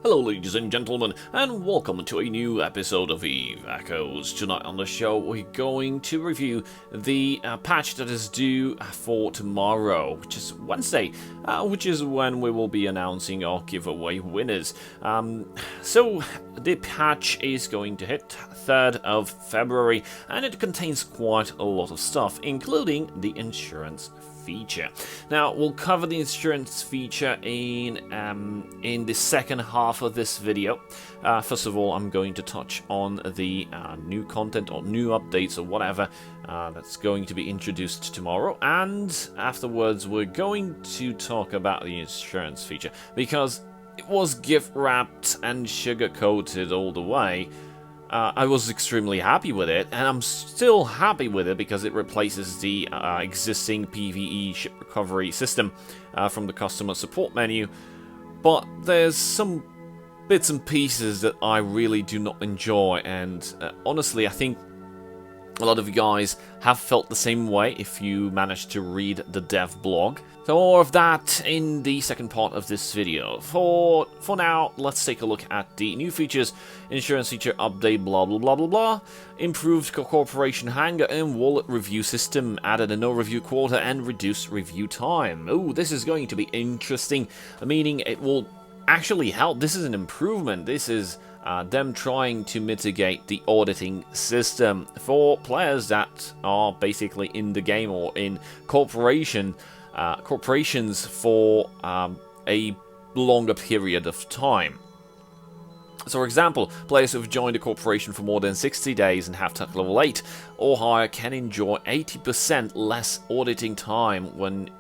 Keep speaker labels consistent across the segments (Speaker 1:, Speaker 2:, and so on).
Speaker 1: Hello ladies and gentlemen, and welcome to a new episode of Eve Echoes. Tonight on the show we're going to review the patch that is due for tomorrow, which is Wednesday, which is when we will be announcing our giveaway winners. So the patch is going to hit 3rd of February, and it contains quite a lot of stuff, including the insurance feature. Now we'll cover the insurance feature in the second half of this video. First of all, I'm going to touch on the new content or new updates or whatever that's going to be introduced tomorrow, and afterwards we're going to talk about the insurance feature because it was gift wrapped and sugar coated all the way. I was extremely happy with it, and I'm still happy with it because it replaces the existing PvE ship recovery system from the customer support menu. But there's some bits and pieces that I really do not enjoy, and honestly I think a lot of you guys have felt the same way if you managed to read the dev blog. So more of that in the second part of this video. For now, let's take a look at the new features. Insurance feature update, blah blah blah blah blah. Improved corporation hangar and wallet review system. Added a no review quota and reduced review time. Oh, this is going to be interesting, meaning it will actually help. This is an improvement. This is them trying to mitigate the auditing system for players that are basically in the game or in corporations for a longer period of time. So, for example, players who have joined a corporation for more than 60 days and have tech level 8 or higher can enjoy 80% less auditing time when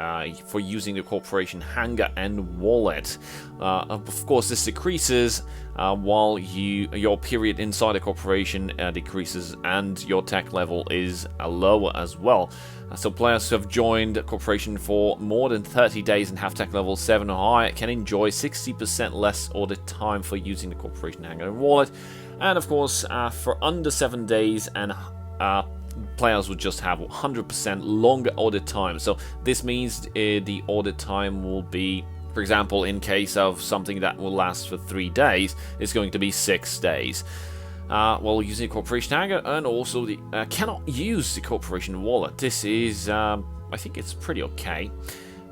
Speaker 1: for using the corporation hangar and wallet. Of course, this decreases while your period inside a corporation decreases and your tech level is lower as well. So players who have joined a corporation for more than 30 days and have tech level 7 or higher can enjoy 60% less audit time for using the corporation hangar and wallet. And of course, for under 7 days and players would just have 100% longer audit time. So this means the audit time will be, for example, in case of something that will last for 3 days, it's going to be 6 days. While using the corporation hangar, and also the cannot use the corporation wallet. This is, I think it's pretty okay.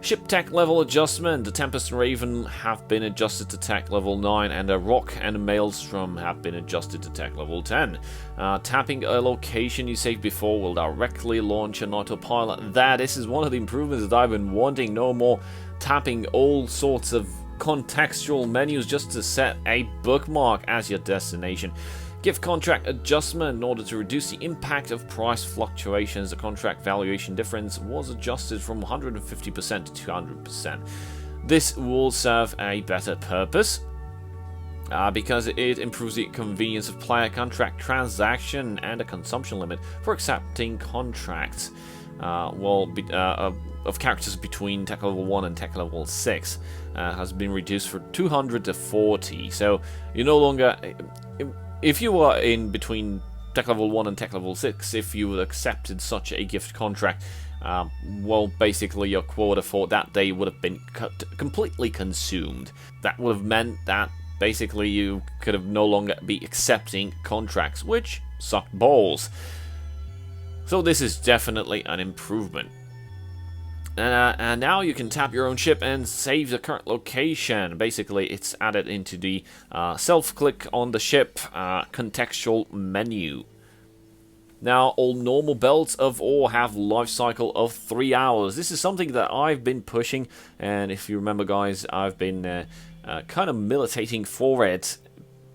Speaker 1: Ship tech level adjustment. The Tempest and Raven have been adjusted to tech level 9, and the Rock and Maelstrom have been adjusted to tech level 10. Tapping a location you saved before will directly launch an autopilot. This is one of the improvements that I've been wanting. No more tapping all sorts of contextual menus just to set a bookmark as your destination. Gift contract adjustment. In order to reduce the impact of price fluctuations, the contract valuation difference was adjusted from 150% to 200%. This will serve a better purpose because it improves the convenience of player contract transaction and a consumption limit for accepting contracts of characters between tech level 1 and tech level 6 has been reduced from 200 to 40. So you no longer... If you were in between tech level 1 and tech level 6, if you accepted such a gift contract, well, basically your quota for that day would have been completely consumed. That would have meant that basically you could have no longer be accepting contracts, which sucked balls. So this is definitely an improvement. And now you can tap your own ship and save the current location. Basically, it's added into the self-click on the ship contextual menu. Now, all normal belts of ore have life cycle of 3 hours. This is something that I've been pushing, and if you remember, guys, I've been kind of militating for it.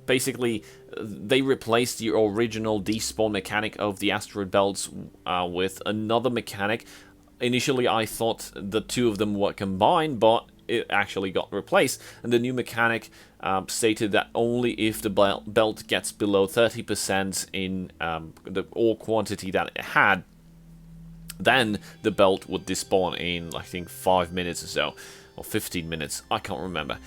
Speaker 1: Basically, they replaced the original despawn mechanic of the asteroid belts with another mechanic. Initially, I thought the two of them were combined, but it actually got replaced. And the new mechanic stated that only if the belt gets below 30% in the ore quantity that it had, then the belt would despawn in, I think, 5 minutes or so, or 15 minutes, I can't remember.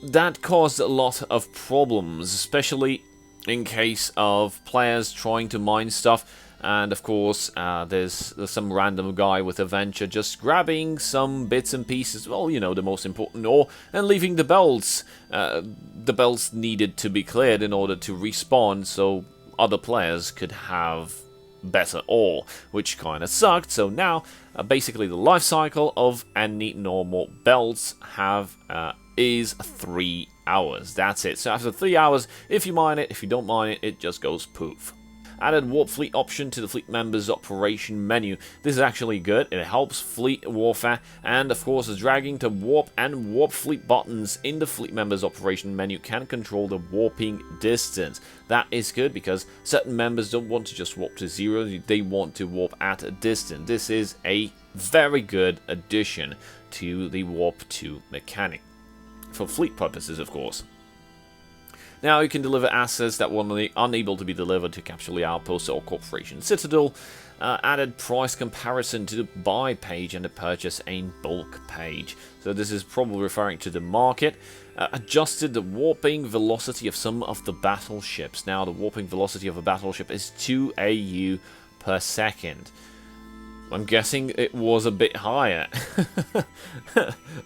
Speaker 1: That caused a lot of problems, especially in case of players trying to mine stuff And of course, there's some random guy with a venture just grabbing some bits and pieces, well, you know, the most important ore, and leaving the belts. The belts needed to be cleared in order to respawn, so other players could have better ore, which kind of sucked. So now, basically, the life cycle of any normal belts is 3 hours. That's it. So after 3 hours, if you mine it, if you don't mine it, it just goes poof. Added warp fleet option to the fleet members operation menu. This is actually good. It helps fleet warfare, and of course, dragging the warp and warp fleet buttons in the fleet members operation menu can control the warping distance. That is good because certain members don't want to just warp to 0, they want to warp at a distance. This is a very good addition to the warp 2 mechanic. For fleet purposes, of course. Now you can deliver assets that were unable to be delivered to capture the outpost or corporation citadel. Added price comparison to the buy page and the purchase in bulk page. So this is probably referring to the market. Adjusted the warping velocity of some of the battleships. Now the warping velocity of a battleship is 2 AU per second. I'm guessing it was a bit higher.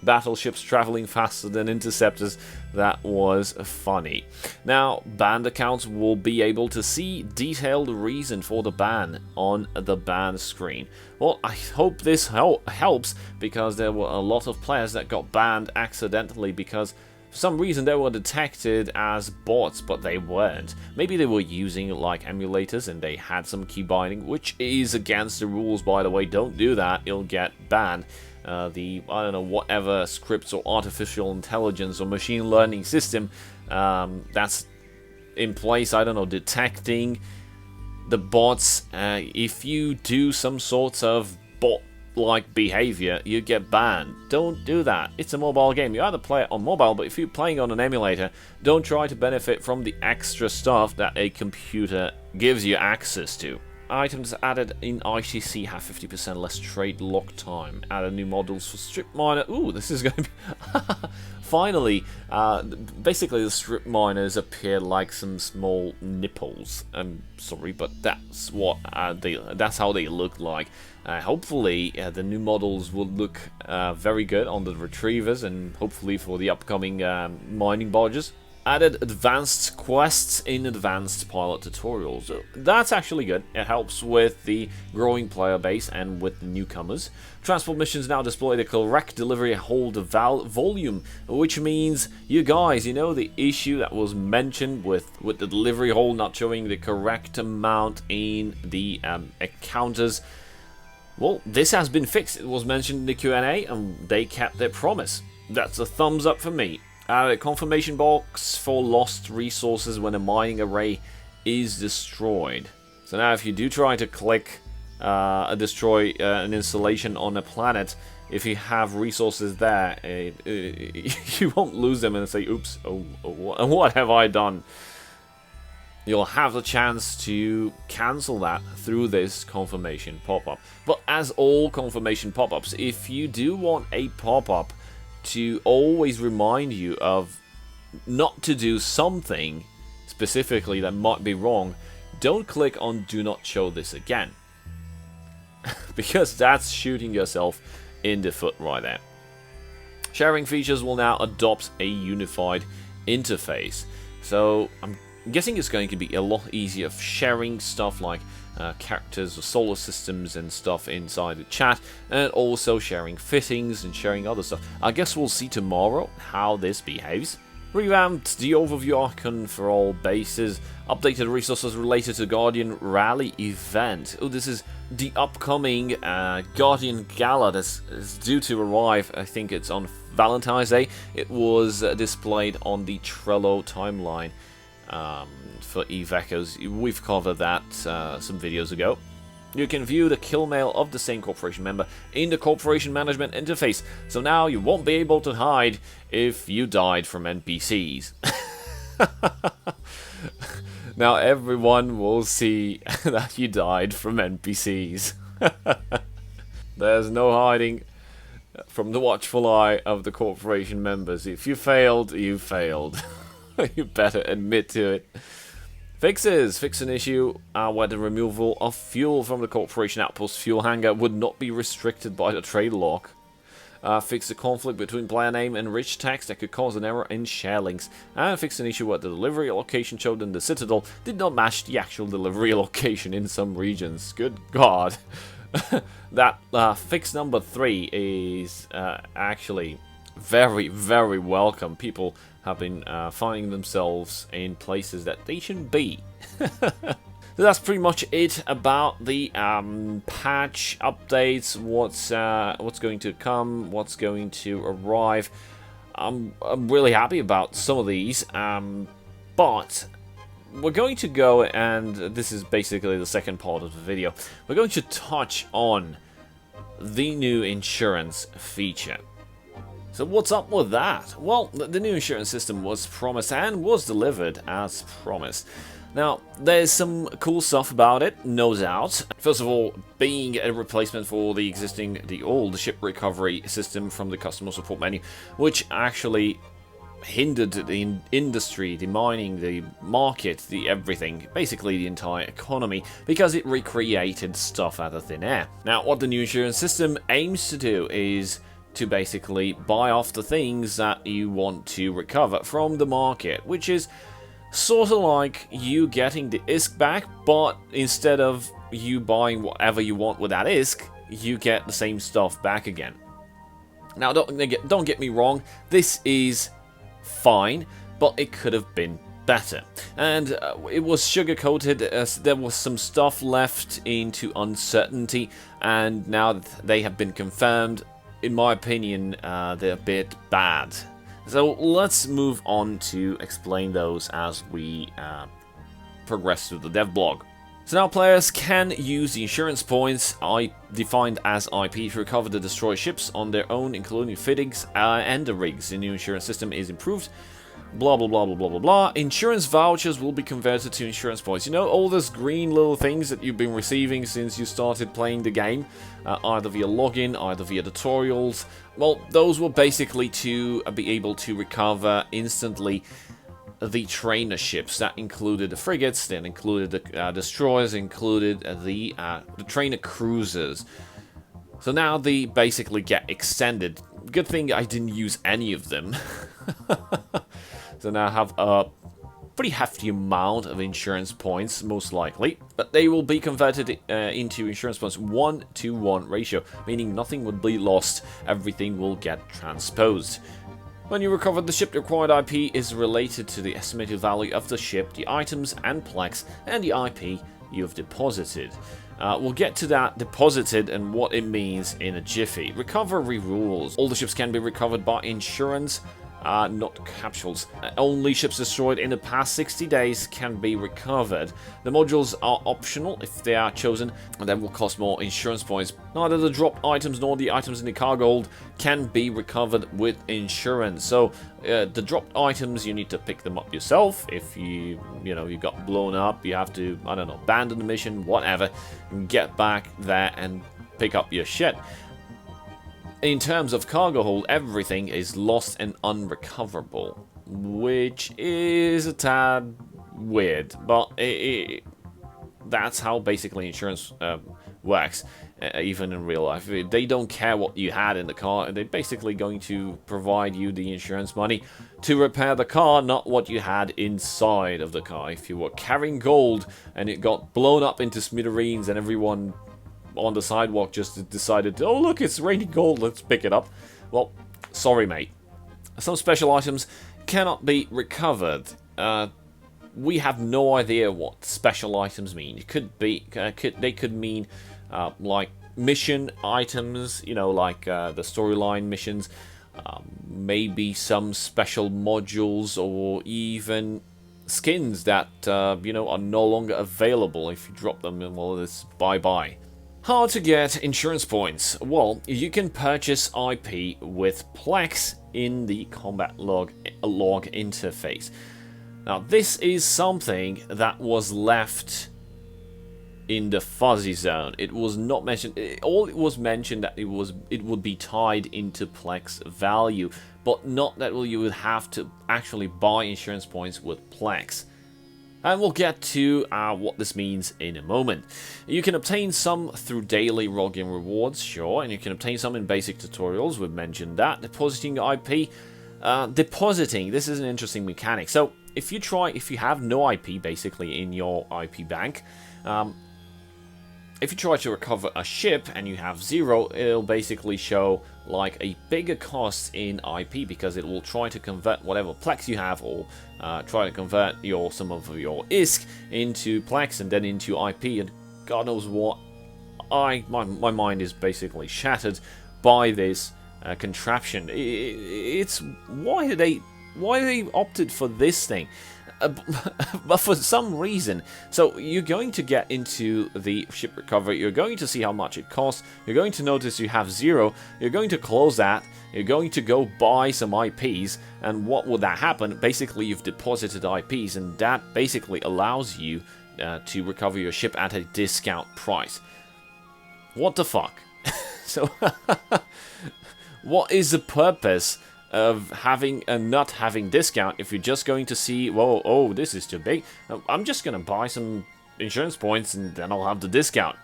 Speaker 1: Battleships traveling faster than interceptors, that was funny. Now, banned accounts will be able to see detailed reason for the ban on the ban screen. Well, I hope this helps, because there were a lot of players that got banned accidentally because for some reason they were detected as bots, but they weren't. Maybe they were using like emulators and they had some key binding, which is against the rules, by the way. Don't do that, you'll get banned. I don't know, whatever scripts or artificial intelligence or machine learning system that's in place, I don't know, detecting the bots. If you do some sort of bot-like behavior, you get banned. Don't do that. It's a mobile game. You either play it on mobile, but if you're playing on an emulator, don't try to benefit from the extra stuff that a computer gives you access to. Items added in ITC have 50% less trade lock time. Added new models for strip miner. Ooh, this is going to be... Finally, basically the strip miners appear like some small nipples. I'm sorry, but that's what that's how they look like. Hopefully, the new models will look very good on the retrievers, and hopefully for the upcoming mining barges. Added advanced quests in advanced pilot tutorials. So that's actually good. It helps with the growing player base and with newcomers. Transport missions now display the correct delivery hold volume, which means you guys, you know the issue that was mentioned with the delivery hold not showing the correct amount in the encounters. Well, this has been fixed. It was mentioned in the Q&A and they kept their promise. That's a thumbs up for me. A confirmation box for lost resources when a mining array is destroyed. So now if you do try to click destroy an installation on a planet, if you have resources there, you won't lose them and say, oops, what have I done? You'll have the chance to cancel that through this confirmation pop-up. But as all confirmation pop-ups, if you do want a pop-up to always remind you of not to do something specifically that might be wrong, don't click on do not show this again. Because that's shooting yourself in the foot right there. Sharing features will now adopt a unified interface. So I'm guessing it's going to be a lot easier of sharing stuff like characters or solar systems and stuff inside the chat, and also sharing fittings and sharing other stuff. I guess we'll see tomorrow how this behaves. Revamped the overview icon for all bases. Updated resources related to Guardian Rally event. Oh, this is the upcoming Guardian Gala that's due to arrive. I think it's on Valentine's Day. It was displayed on the Trello timeline. For Eve Echoes. We've covered that some videos ago. You can view the kill mail of the same corporation member in the corporation management interface, so now you won't be able to hide if you died from NPCs. Now everyone will see that you died from NPCs. There's no hiding from the watchful eye of the corporation members. If you failed, you failed. You better admit to it. Fixes. Fix an issue where the removal of fuel from the corporation outpost fuel hangar would not be restricted by the trade lock. Fix the conflict between player name and rich text that could cause an error in share links. And fix an issue where the delivery location showed in the Citadel did not match the actual delivery location in some regions. Good God. That fix number 3 is actually very, very welcome. People have been finding themselves in places that they shouldn't be. So that's pretty much it about the patch updates. What's going to come, what's going to arrive. I'm really happy about some of these, but we're going to go, and this is basically the second part of the video, we're going to touch on the new insurance feature. So what's up with that? Well, the new insurance system was promised and was delivered as promised. Now, there's some cool stuff about it, no doubt. First of all, being a replacement for the old ship recovery system from the customer support menu, which actually hindered the industry, the mining, the market, the everything, basically the entire economy, because it recreated stuff out of thin air. Now, what the new insurance system aims to do is to basically buy off the things that you want to recover from the market, which is sort of like you getting the ISK back, but instead of you buying whatever you want with that ISK, you get the same stuff back again. Now, don't get me wrong, this is fine, but it could have been better. And it was sugar-coated, there was some stuff left into uncertainty, and now that they have been confirmed, in my opinion, they're a bit bad. So let's move on to explain those as we progress through the dev blog. So now players can use the insurance points defined as IP to recover the destroyed ships on their own, including fittings and the rigs. The new insurance system is improved. Blah blah blah blah blah blah blah. Insurance vouchers will be converted to insurance points. You know, all those green little things that you've been receiving since you started playing the game, either via login, either via tutorials. Well, those were basically to be able to recover instantly the trainer ships. That included the frigates, that included the destroyers, included the trainer cruisers. So now they basically get extended. Good thing I didn't use any of them. So now I have a pretty hefty amount of insurance points, most likely. But they will be converted into insurance points 1-to-1 ratio, meaning nothing would be lost, everything will get transposed. When you recover the ship, the required IP is related to the estimated value of the ship, the items and plex, and the IP you've deposited. We'll get to that deposited and what it means in a jiffy. Recovery rules. All the ships can be recovered by insurance, not capsules. Only ships destroyed in the past 60 days can be recovered. The modules are optional if they are chosen, and then will cost more insurance points. Neither the dropped items nor the items in the cargo hold can be recovered with insurance. So the dropped items, you need to pick them up yourself. If you got blown up, you have to, I don't know, abandon the mission, whatever, and get back there and pick up your shit. In terms of cargo hold, everything is lost and unrecoverable, which is a tad weird, but that's how basically insurance works, even in real life. They don't care what you had in the car, they're basically going to provide you the insurance money to repair the car, not what you had inside of the car. If you were carrying gold and it got blown up into smithereens and everyone on the sidewalk just decided, oh look, it's raining gold, let's pick it up. Well, sorry mate. Some special items cannot be recovered. We have no idea what special items mean. It could be, they could mean like mission items, you know, like the storyline missions, maybe some special modules, or even skins that are no longer available. If you drop them, well, it's bye-bye. How to get insurance points? Well, you can purchase IP with Plex in the combat log interface. Now, this is something that was left in the fuzzy zone. It was not mentioned. All it was mentioned that it would be tied into Plex value, but not that you would have to actually buy insurance points with Plex. And we'll get to what this means in a moment. You can obtain some through daily login rewards, sure, and you can obtain some in basic tutorials, we've mentioned that. Depositing IP. Depositing, this is an interesting mechanic. So, if you have no IP, basically, in your IP bank, if you try to recover a ship and you have 0, it'll basically show like a bigger cost in IP because it will try to convert whatever Plex you have or try to convert some of your ISK into Plex and then into IP, and God knows what. My mind is basically shattered by this contraption. It's why they opted for this thing. But for some reason, so you're going to get into the ship recovery, you're going to see how much it costs, you're going to notice you have 0, you're going to close that, you're going to go buy some IPs, and what would that happen? Basically, you've deposited IPs, and that basically allows you to recover your ship at a discount price. What the fuck? So, what is the purpose of having and not having discount if you're just going to see, whoa, oh, this is too big, I'm just going to buy some insurance points and then I'll have the discount?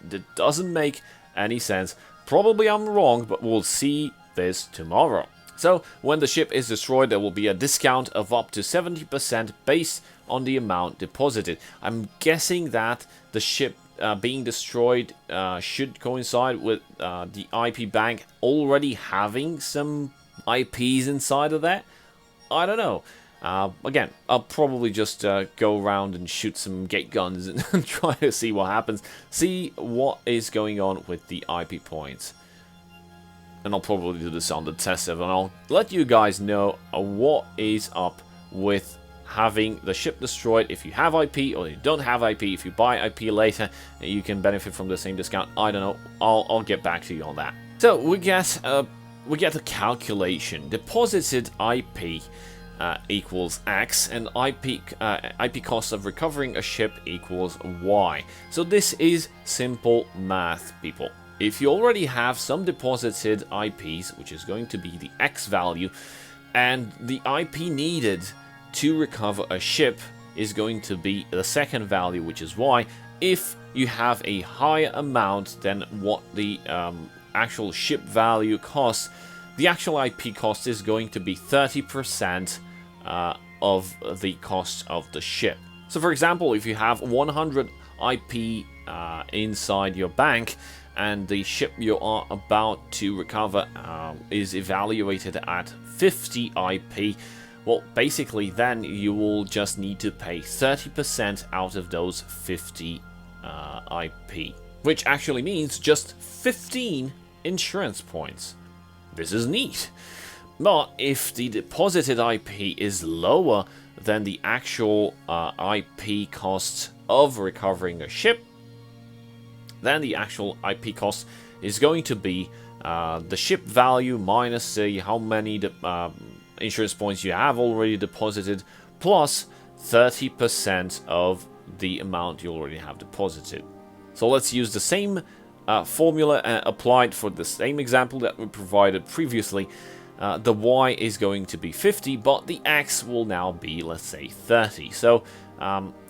Speaker 1: That doesn't make any sense. Probably I'm wrong, but we'll see this tomorrow. So, when the ship is destroyed, there will be a discount of up to 70% based on the amount deposited. I'm guessing that the ship being destroyed should coincide with the IP bank already having some IPs inside of that. I don't know. Again, I'll probably just go around and shoot some gate guns and try to see what happens. See what is going on with the IP points. And I'll probably do this on the test server, and I'll let you guys know what is up with having the ship destroyed. If you have IP or you don't have IP, if you buy IP later, you can benefit from the same discount. I don't know. I'll get back to you on that. So we get a calculation. Deposited IP equals X, and IP cost of recovering a ship equals Y. So this is simple math, people. If you already have some deposited IPs, which is going to be the X value, and the IP needed to recover a ship is going to be the second value, which is Y. If you have a higher amount than what the actual ship value costs, the actual IP cost is going to be 30% of the cost of the ship. So for example, if you have 100 IP inside your bank and the ship you are about to recover is evaluated at 50 IP, well, basically then you will just need to pay 30% out of those 50 IP, which actually means just 15 insurance points. This is neat. But if the deposited IP is lower than the actual IP cost of recovering a ship, then the actual IP cost is going to be the ship value minus how many insurance points you have already deposited, plus 30% of the amount you already have deposited. So let's use the same formula applied for the same example that we provided previously. The Y is going to be 50, but the X will now be, let's say, 30. So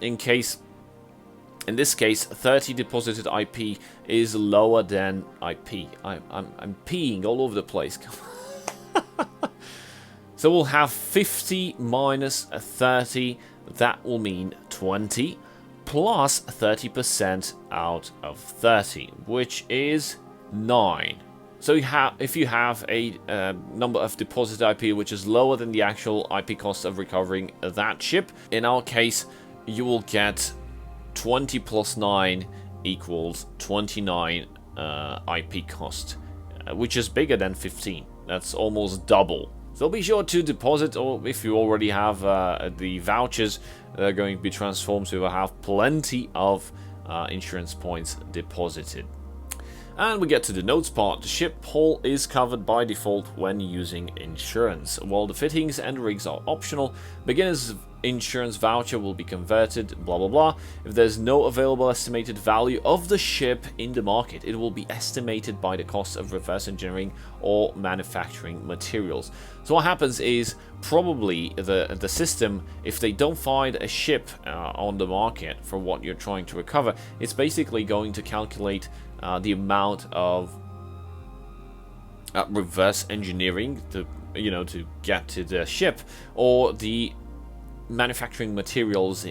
Speaker 1: in this case, 30 deposited IP is lower than IP. I'm peeing all over the place. So we'll have 50 minus 30, that will mean 20, plus 30% out of 30, which is 9. So if you have a number of deposit IP which is lower than the actual IP cost of recovering that ship, in our case, you will get 20 plus 9 equals 29 IP cost, which is bigger than 15. That's almost double. So be sure to deposit, or if you already have the vouchers, they're going to be transformed, so you will have plenty of insurance points deposited. And we get to the notes part. The ship hull is covered by default when using insurance. While the fittings and rigs are optional, beginners insurance voucher will be converted, blah blah blah. If there's no available estimated value of the ship in the market, it will be estimated by the cost of reverse engineering or manufacturing materials. So what happens is probably the system, if they don't find a ship on the market for what you're trying to recover, it's basically going to calculate the amount of reverse engineering to get to the ship, or the manufacturing materials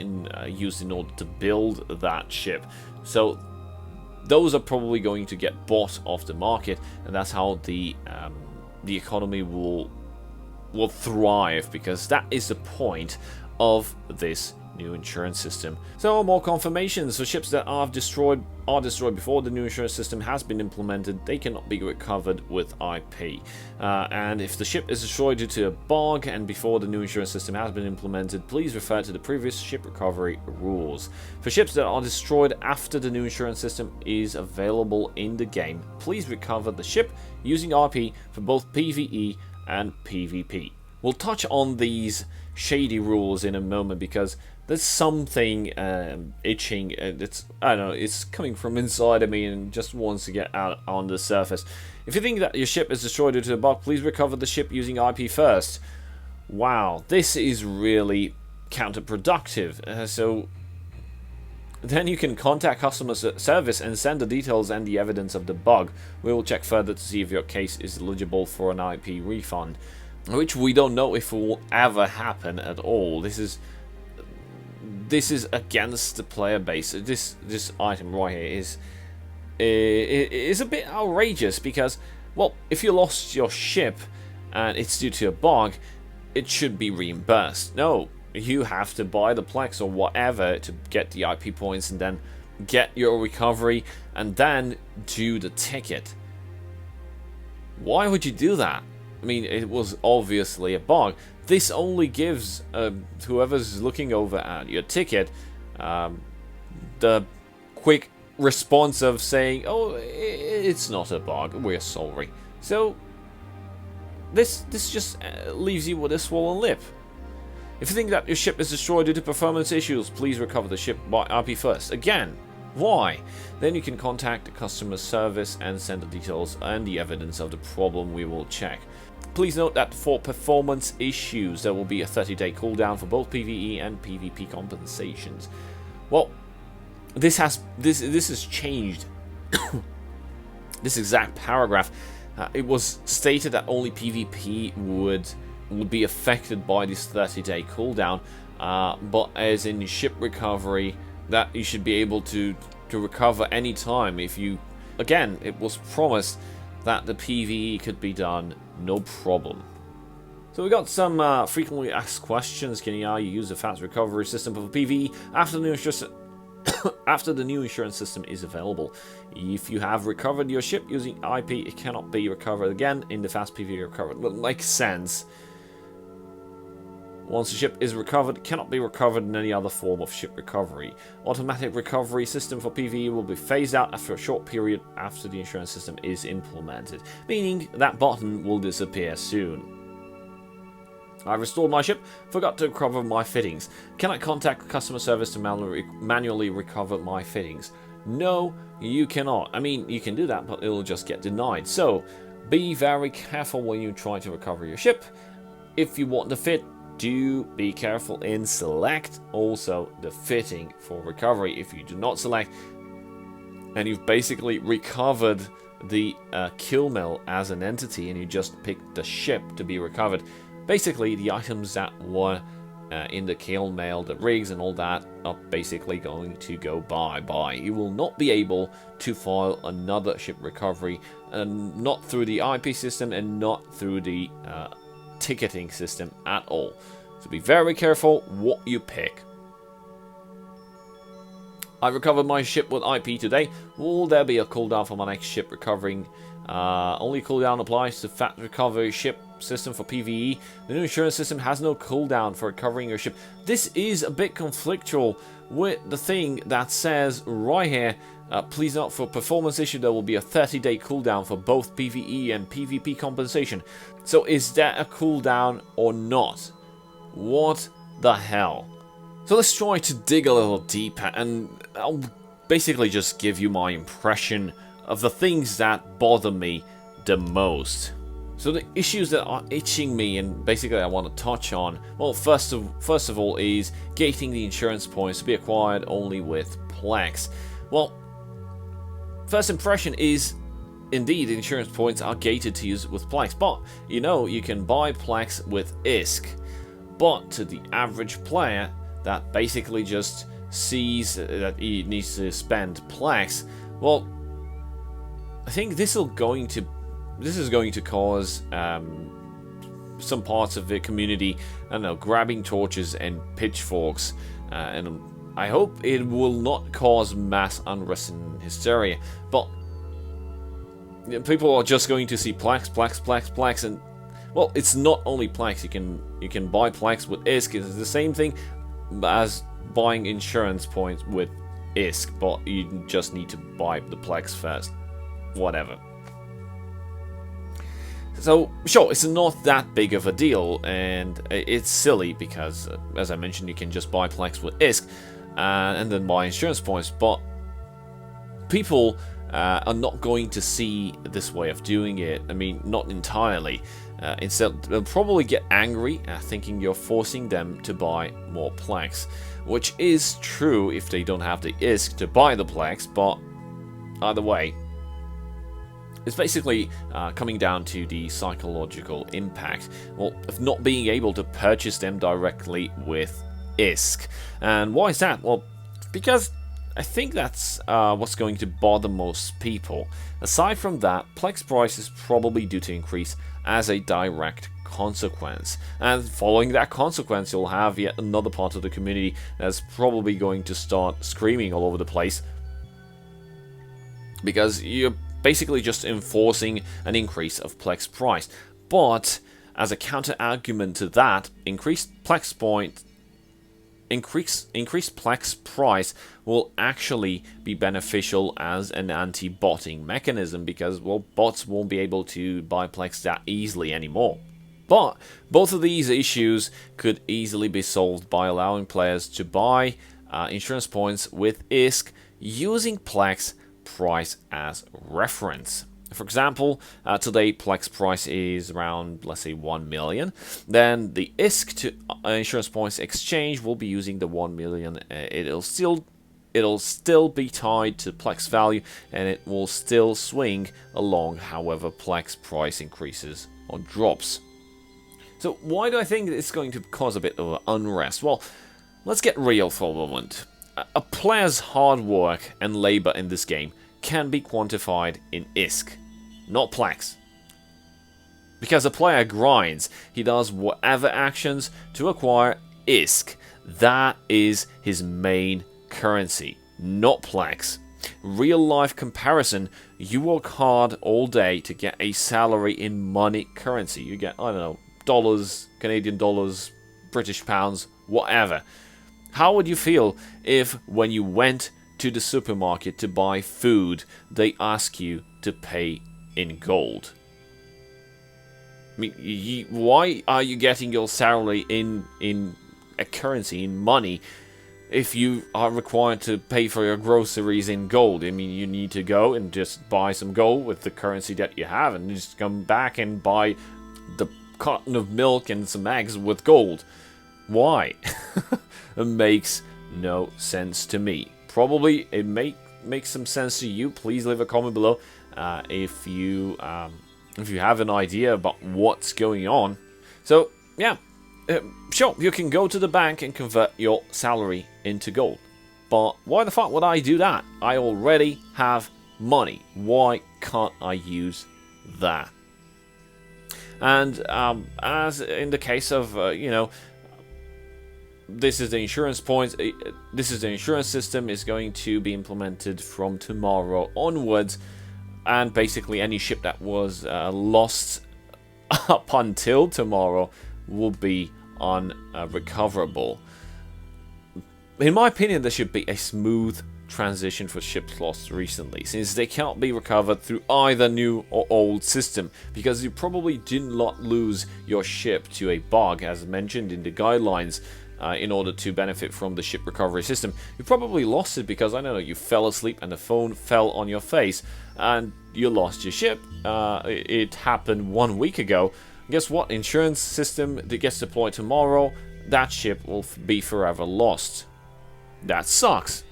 Speaker 1: used in order to build that ship. So those are probably going to get bought off the market, and that's how the economy will thrive, because that is the point of this new insurance system. So more confirmations for ships that are destroyed before the new insurance system has been implemented. They cannot be recovered with IP. And if the ship is destroyed due to a bug and before the new insurance system has been implemented, please refer to the previous ship recovery rules. For ships that are destroyed after the new insurance system is available in the game, please recover the ship using IP for both PvE and PvP. We'll touch on these shady rules in a moment, because there's something itching. I don't know, it's coming from inside of me and just wants to get out on the surface. If you think that your ship is destroyed due to a bug, please recover the ship using IP first. Wow, this is really counterproductive. So then you can contact customer service and send the details and the evidence of the bug. We will check further to see if your case is eligible for an IP refund, which we don't know if it will ever happen at all. This is against the player base. This item right here is a bit outrageous, because, well, if you lost your ship and it's due to a bug, it should be reimbursed. No, you have to buy the Plex or whatever to get the IP points, and then get your recovery, and then do the ticket. Why would you do that? I mean, it was obviously a bug. This only gives whoever's looking over at your ticket the quick response of saying, "Oh, it's not a bug, we're sorry." So this just leaves you with a swollen lip. If you think that your ship is destroyed due to performance issues, please recover the ship by IP first. Again, why? Then you can contact the customer service and send the details and the evidence of the problem. We will check. Please note that for performance issues, there will be a 30-day cooldown for both PvE and PvP compensations. Well, this has changed. This exact paragraph. It was stated that only PvP would be affected by this 30-day cooldown, but as in ship recovery, that you should be able to recover any time. If you, again, it was promised that the PvE could be done no problem. So we got some frequently asked questions. Can you use a fast recovery system for PvE after the new insurance system is available? If you have recovered your ship using IP, it cannot be recovered again in the fast PvE recovery. Well, makes sense. Once the ship is recovered, it cannot be recovered in any other form of ship recovery. Automatic recovery system for PvE will be phased out after a short period after the insurance system is implemented, meaning that button will disappear soon. I restored my ship, forgot to recover my fittings. Can I contact customer service to manually recover my fittings? No, you cannot. I mean, you can do that, but it'll just get denied. So, be very careful when you try to recover your ship. If you want the fit, do be careful and select also the fitting for recovery. If you do not select, and you've basically recovered the kill mill as an entity, and you just picked the ship to be recovered, basically the items that were in the kill mail, the rigs and all that, are basically going to go bye-bye. You will not be able to file another ship recovery, and not through the IP system and not through the ticketing system at all. So be very careful what you pick. I recovered my ship with IP today. Will there be a cooldown for my next ship recovering? Only cooldown applies to fast recovery ship system for PvE. The new insurance system has no cooldown for recovering your ship. This is a bit conflictual with the thing that says right here, please note for performance issue there will be a 30-day cooldown for both PvE and PvP compensation. So is that a cooldown or not? What the hell? So let's try to dig a little deeper, and I'll basically just give you my impression of the things that bother me the most. So the issues that are itching me, and basically I want to touch on, well, first of all is gating the insurance points to be acquired only with Plex. Well, first impression is indeed insurance points are gated to use with Plex, but you know you can buy Plex with ISK. But to the average player that basically just sees that he needs to spend Plex, well, I think this is going to cause some parts of the community, I don't know, grabbing torches and pitchforks, and I hope it will not cause mass unrest and hysteria. But people are just going to see Plex, and well, it's not only Plex. You can buy Plex with ISK. It's the same thing as buying insurance points with ISK, but you just need to buy the Plex first. Whatever. So, sure, it's not that big of a deal, and it's silly because, as I mentioned, you can just buy Plex with ISK and then buy insurance points, but people are not going to see this way of doing it. I mean, not entirely. Instead, they'll probably get angry thinking you're forcing them to buy more Plex, which is true if they don't have the ISK to buy the Plex, but either way, it's basically coming down to the psychological impact, well, of not being able to purchase them directly with ISK. And why is that? Well, because I think that's what's going to bother most people. Aside from that, Plex price is probably due to increase as a direct consequence. And following that consequence, you'll have yet another part of the community that's probably going to start screaming all over the place, because you're basically just enforcing an increase of Plex price. But as a counter argument to that, increased Plex price will actually be beneficial as an anti-botting mechanism, because, well, bots won't be able to buy Plex that easily anymore. But both of these issues could easily be solved by allowing players to buy insurance points with ISK using Plex price as reference. For example, today Plex price is around, let's say, 1 million. Then the ISK to insurance points exchange will be using the 1 million. It'll still be tied to Plex value, and it will still swing along however Plex price increases or drops. So why do I think it's going to cause a bit of unrest? Well, let's get real for a moment. A player's hard work and labor in this game can be quantified in ISK, not Plex. Because a player grinds, he does whatever actions to acquire ISK. That is his main currency, not Plex. Real life comparison, you work hard all day to get a salary in money currency. You get, I don't know, dollars, Canadian dollars, British pounds, whatever. How would you feel if, when you went to the supermarket to buy food, they ask you to pay in gold? I mean, why are you getting your salary in a currency, in money, if you are required to pay for your groceries in gold? I mean, you need to go and just buy some gold with the currency that you have, and just come back and buy the carton of milk and some eggs with gold. Why? It makes no sense to me. Probably it makes some sense to you. Please leave a comment below if you have an idea about what's going on. So yeah, sure, you can go to the bank and convert your salary into gold, but why the fuck would I do that? I already have money. Why can't I use that? And as in the case of this is the insurance points. This is the insurance system is going to be implemented from tomorrow onwards, and basically any ship that was lost up until tomorrow will be unrecoverable. In my opinion, there should be a smooth transition for ships lost recently, since they can't be recovered through either new or old system, because you probably did not lose your ship to a bug, as mentioned in the guidelines. in order to benefit from the ship recovery system. You probably lost it because, I don't know, you fell asleep and the phone fell on your face and you lost your ship. It happened 1 week ago. Guess what? Insurance system that gets deployed tomorrow, that ship will be forever lost. That sucks.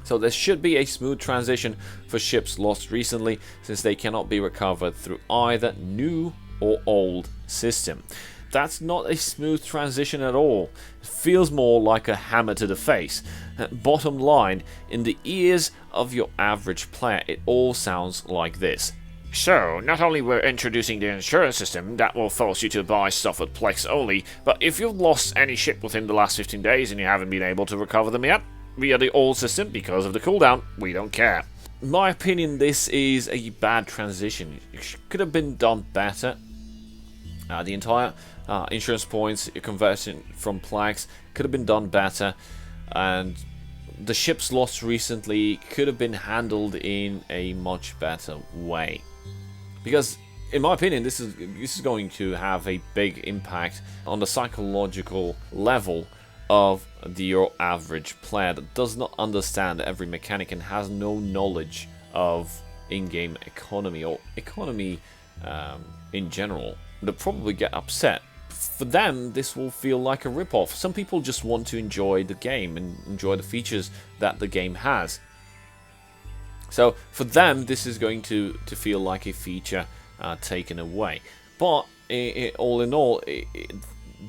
Speaker 1: So there should be a smooth transition for ships lost recently, since they cannot be recovered through either new or old system. That's not a smooth transition at all. It feels more like a hammer to the face. Bottom line, in the ears of your average player, it all sounds like this. So, not only we're introducing the insurance system that will force you to buy stuff at Plex only, but if you've lost any ship within the last 15 days and you haven't been able to recover them yet, via the old system because of the cooldown, we don't care. In my opinion, this is a bad transition. It could have been done better. The entire insurance points conversion from Plex could have been done better, and the ships lost recently could have been handled in a much better way. Because, in my opinion, this is going to have a big impact on the psychological level of your average player that does not understand every mechanic and has no knowledge of in-game economy or economy in general. They'll probably get upset. For them, this will feel like a rip-off. Some people just want to enjoy the game and enjoy the features that the game has. So for them, this is going to feel like a feature taken away. But all in all,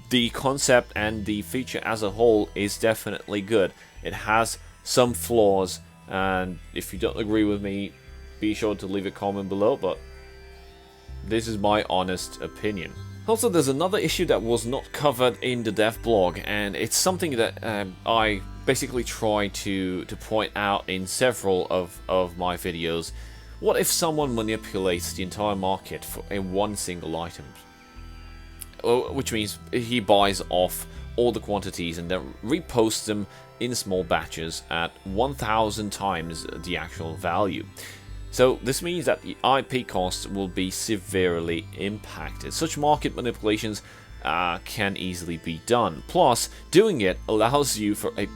Speaker 1: the concept and the feature as a whole is definitely good. It has some flaws, and if you don't agree with me, be sure to leave a comment below, but this is my honest opinion. Also, there's another issue that was not covered in the dev blog, and it's something that I basically try to point out in several of my videos. What if someone manipulates the entire market for one single item? Which means he buys off all the quantities and then reposts them in small batches at 1,000 times the actual value. So this means that the IP costs will be severely impacted. Such market manipulations can easily be done. Plus, doing it allows you for a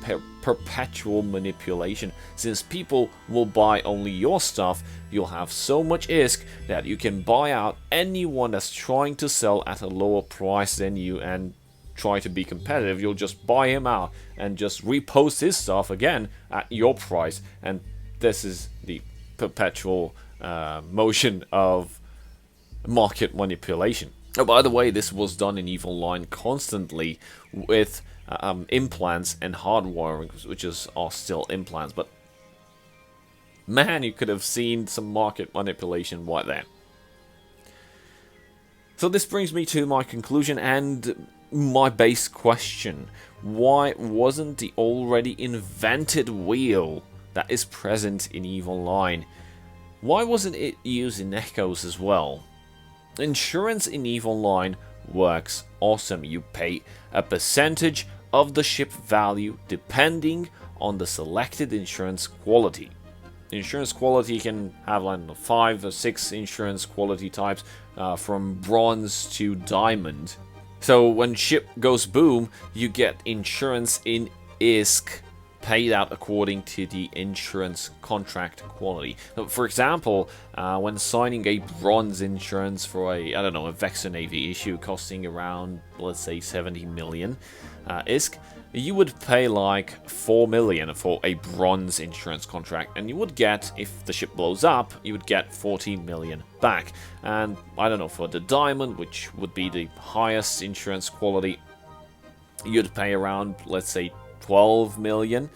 Speaker 1: perpetual manipulation. Since people will buy only your stuff, you'll have so much ISK that you can buy out anyone that's trying to sell at a lower price than you and try to be competitive. You'll just buy him out and just repost his stuff again at your price. And this is the perpetual motion of market manipulation. Oh, by the way, this was done in EVE Online constantly with implants and hardwiring, which are still implants. But man, you could have seen some market manipulation right there. So this brings me to my conclusion and my base question. Why wasn't the already invented wheel that is present in EVE Online, why wasn't it used in Echoes as well? Insurance in EVE Online works awesome. You pay a percentage of the ship value depending on the selected insurance quality. Insurance quality can have like 5 or 6 insurance quality types, from bronze to diamond. So when ship goes boom, you get insurance in ISK paid out according to the insurance contract quality. So for example, when signing a bronze insurance for a Vexor Navy issue costing around, let's say, 70 million ISK, you would pay like 4 million for a bronze insurance contract, and you would get, if the ship blows up, you would get 40 million back. And for the diamond, which would be the highest insurance quality, you'd pay around, let's say, 12 million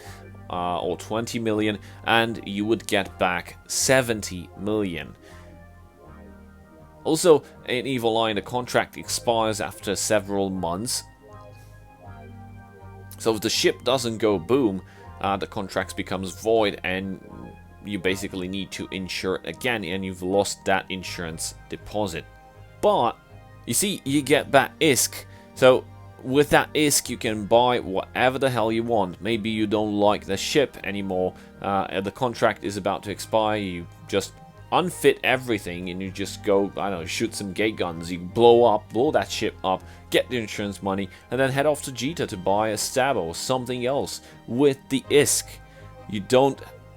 Speaker 1: or 20 million, and you would get back 70 million. Also, in EVE Online, the contract expires after several months. So if the ship doesn't go boom, the contract becomes void and you basically need to insure it again, and you've lost that insurance deposit. But, you see, you get back ISK. So with that ISK, you can buy whatever the hell you want. Maybe you don't like the ship anymore, the contract is about to expire, you just unfit everything and you just go, I don't know, shoot some gate guns, you blow that ship up, get the insurance money, and then head off to Gita to buy a stab or something else with the ISK.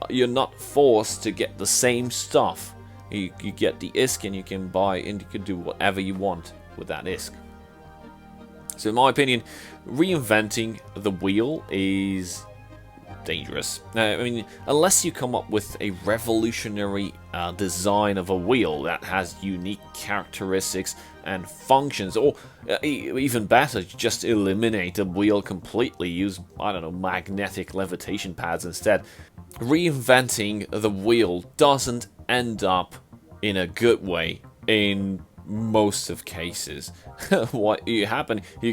Speaker 1: You're not forced to get the same stuff. You get the ISK and you can buy and you can do whatever you want with that ISK. So in my opinion, reinventing the wheel is dangerous. I mean, unless you come up with a revolutionary design of a wheel that has unique characteristics and functions, or even better, just eliminate the wheel completely, use, I don't know, magnetic levitation pads instead. Reinventing the wheel doesn't end up in a good way in most of cases. What you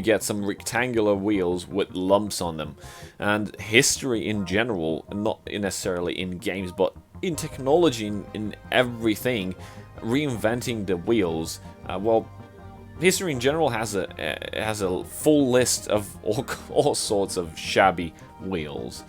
Speaker 1: get some rectangular wheels with lumps on them, and history in general, not necessarily in games but in technology, in everything, reinventing the wheels, well, history in general has a full list of all sorts of shabby wheels.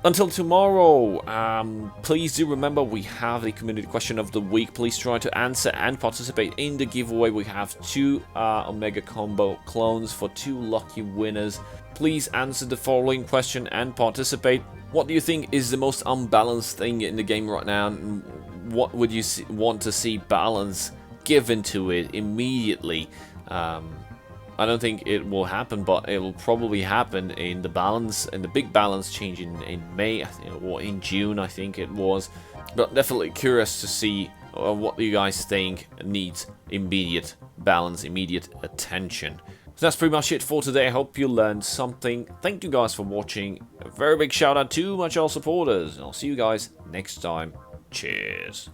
Speaker 1: Until tomorrow, please do remember we have the community question of the week. Please try to answer and participate in the giveaway. We have 2 Omega Combo clones for 2 lucky winners. Please answer the following question and participate. What do you think is the most unbalanced thing in the game right now? And what would you want to see balance given to it immediately? I don't think it will happen, but it will probably happen in the big balance change in May, or in June, I think it was. But definitely curious to see what you guys think needs immediate balance, immediate attention. So that's pretty much it for today. I hope you learned something. Thank you guys for watching. A very big shout out to my channel supporters. And I'll see you guys next time. Cheers.